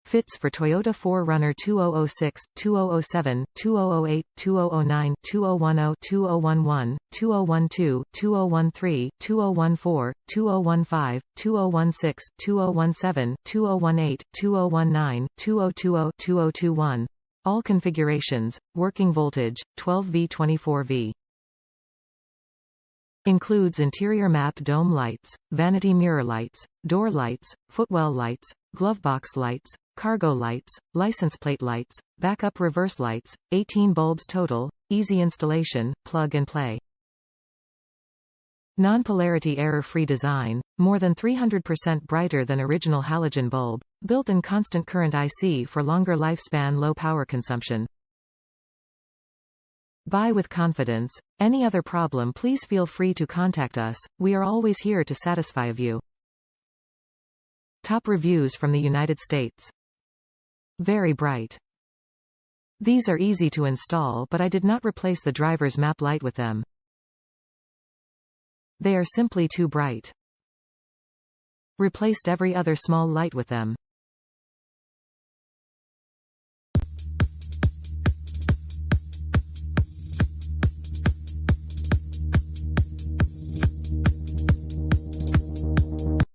Fits for Toyota 4Runner 2006, 2007, 2008, 2009, 2010, 2011, 2012, 2013, 2014, 2015, 2016, 2017, 2018, 2019, 2020, 2021. All configurations, working voltage, 12V 24V. Includes interior map dome lights, vanity mirror lights, door lights, footwell lights, glovebox lights, cargo lights, license plate lights, backup reverse lights, 18 bulbs total, easy installation, plug and play. Non-polarity error-free design, more than 300% brighter than original halogen bulb, built-in constant current IC for longer lifespan, low power consumption. Buy with confidence. Any other problem, please feel free to contact us. We are always here to satisfy you. Top reviews from the United States. Very bright. These are easy to install, but I did not replace the driver's map light with them. They are simply too bright. Replaced every other small light with them.